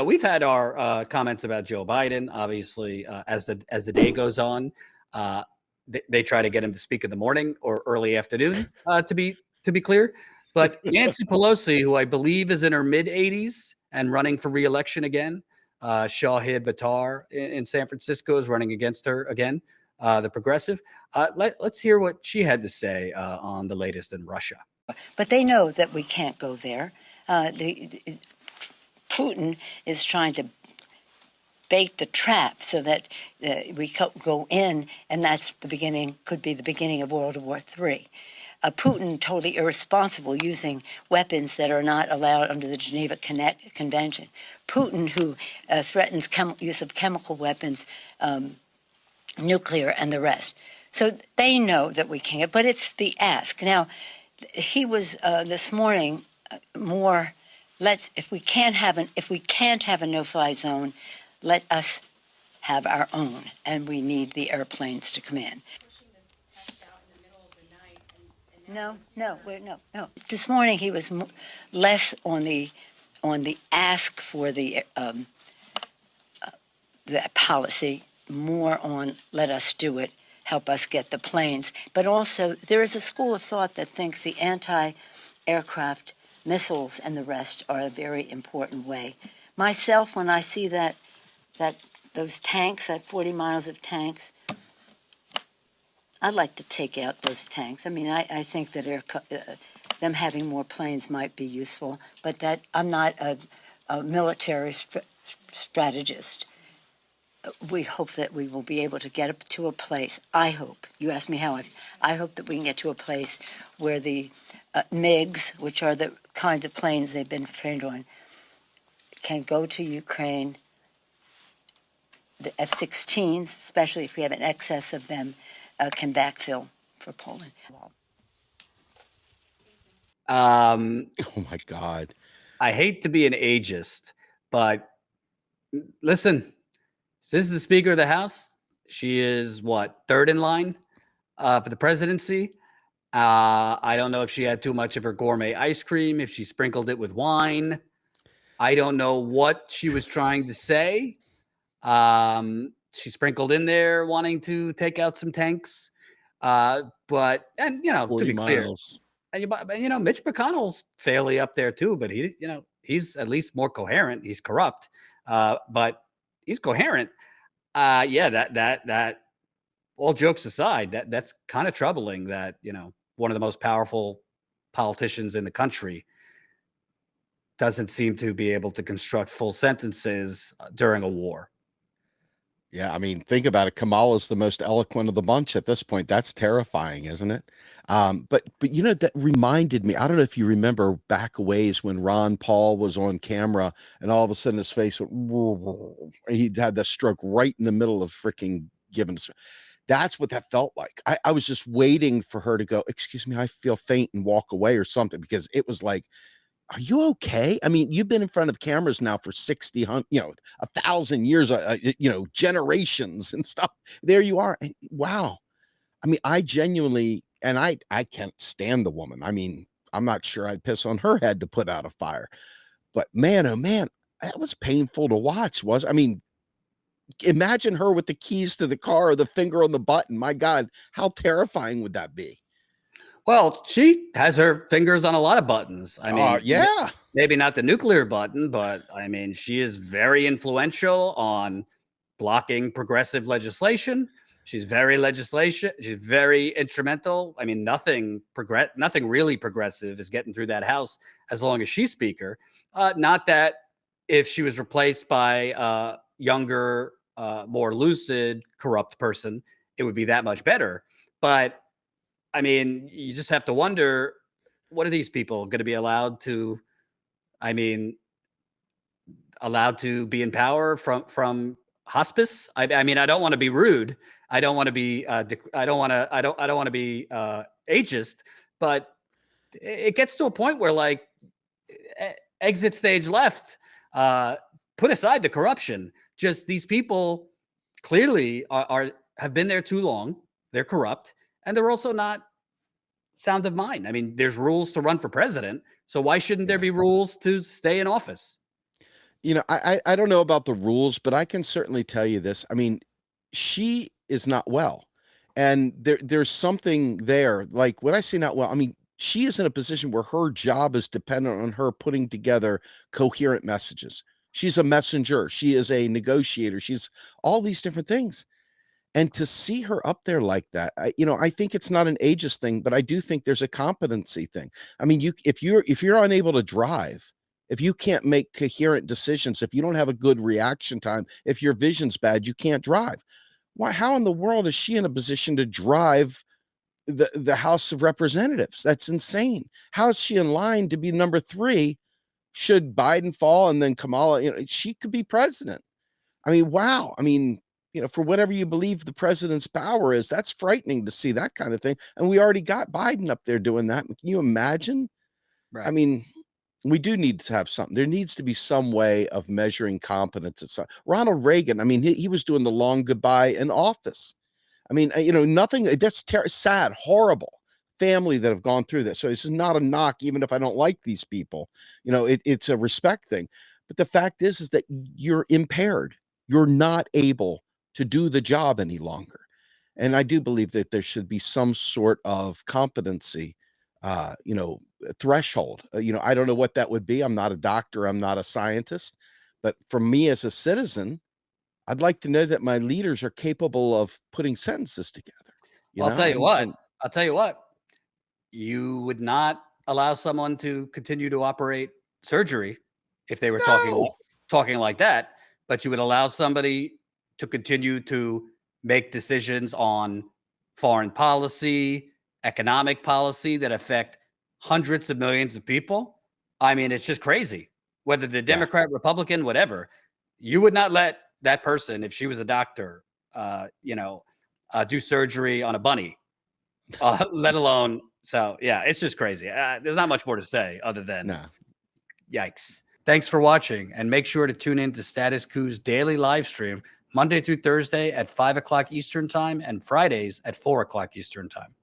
we've had our comments about Joe Biden. Obviously, as the day goes on, they try to get him to speak in the morning or early afternoon. To be clear, but Nancy Pelosi, who I believe is in her mid-80s and running for re-election again, Shahid Buttar in San Francisco is running against her again. The progressive. Let's hear what she had to say on the latest in Russia. But they know that we can't go there. Putin is trying to bait the trap so that we go in, and that's could be the beginning of World War III. Putin totally irresponsible using weapons that are not allowed under the Geneva Convention. Putin, who threatens use of chemical weapons, nuclear, and the rest. So they know that we can't, but it's the ask. Now, he was this morning more. If we can't have a no-fly zone, let us have our own, and we need the airplanes to come in. No. This morning he was less on the ask for the policy, more on let us do it, help us get the planes. But also there is a school of thought that thinks the anti-aircraft missiles and the rest are a very important way. Myself, when I see those tanks, that 40 miles of tanks, I'd like to take out those tanks. I mean, I think that them having more planes might be useful, but that I'm not a military strategist. We hope that we will be able to get up to a place. I hope. You asked me how. I hope that we can get to a place where the MiGs, which are the kinds of planes they've been trained on, can go to Ukraine. The F-16s, especially if we have an excess of them, can backfill for Poland. Oh my God. I hate to be an ageist, but listen, this is the Speaker of the House. She is third in line for the presidency. I don't know if she had too much of her gourmet ice cream, if she sprinkled it with wine. I don't know what she was trying to say. She sprinkled in there wanting to take out some tanks. To be clear, and Mitch McConnell's fairly up there too, but he's at least more coherent. He's corrupt, but he's coherent. That all jokes aside, that's kind of troubling that, one of the most powerful politicians in the country doesn't seem to be able to construct full sentences during a war. Yeah, I mean, think about it. Kamala's the most eloquent of the bunch at this point. That's terrifying, isn't it? But that reminded me. I don't know if you remember back a ways when Ron Paul was on camera, and all of a sudden his face went. He had that stroke right in the middle of freaking giving. That's what that felt like. I was just waiting for her to go, "Excuse me, I feel faint," and walk away or something, because it was like, are you okay? I mean, you've been in front of cameras now for 1,000 years, generations and stuff. There you are. And wow. I mean, I genuinely, and I can't stand the woman. I mean, I'm not sure I'd piss on her head to put out a fire, but man, oh man, that was painful to watch. I mean, imagine her with the keys to the car or the finger on the button. My God, how terrifying would that be? Well, she has her fingers on a lot of buttons. I mean, yeah, maybe not the nuclear button, but I mean, she is very influential on blocking progressive legislation. She's very instrumental. I mean, nothing really progressive is getting through that house as long as she's speaker. Not that if she was replaced by a younger, more lucid, corrupt person, it would be that much better. But I mean, you just have to wonder, what are these people going to be allowed to be in power from hospice? I mean, I don't want to be rude. I don't want to be ageist, but it gets to a point where exit stage left, put aside the corruption. Just these people clearly have been there too long. They're corrupt. And they're also not sound of mind. I mean, there's rules to run for president. So why shouldn't there be rules to stay in office? I don't know about the rules, but I can certainly tell you this. I mean, she is not well. And there's something there. Like when I say not well, I mean, she is in a position where her job is dependent on her putting together coherent messages. She's a messenger. She is a negotiator. She's all these different things. And to see her up there like that, I think it's not an ageist thing, but I do think there's a competency thing. I mean, if you're unable to drive, if you can't make coherent decisions, if you don't have a good reaction time, if your vision's bad, you can't drive. Why? How in the world is she in a position to drive the House of Representatives? That's insane. How is she in line to be number 3? Should Biden fall and then Kamala, she could be president. I mean, wow. I mean, for whatever you believe the president's power is, that's frightening to see that kind of thing. And we already got Biden up there doing that. Can you imagine? I Right. mean, we do need to have something. There needs to be some way of measuring competence. Ronald Reagan, I mean, he was doing the long goodbye in office. I mean, nothing that's sad, horrible family that have gone through this. So this is not a knock, even if I don't like these people. It's a respect thing. But the fact is that you're impaired. You're not able to do the job any longer. And I do believe that there should be some sort of competency, threshold. I don't know what that would be. I'm not a doctor. I'm not a scientist. But for me as a citizen, I'd like to know that my leaders are capable of putting sentences together, Well, I'll tell you what. and I'll tell you what. You would not allow someone to continue to operate surgery if they were no, talking like that, but you would allow somebody to continue to make decisions on foreign policy, economic policy that affect hundreds of millions of people. I mean, it's just crazy. Whether they're yeah, Democrat, Republican, whatever, you would not let that person, if she was a doctor, do surgery on a bunny, let alone. So, yeah, it's just crazy. There's not much more to say other than no. yikes. Thanks for watching, and make sure to tune in to Status Coup's daily live stream Monday through Thursday at 5 o'clock Eastern Time and Fridays at 4 o'clock Eastern Time.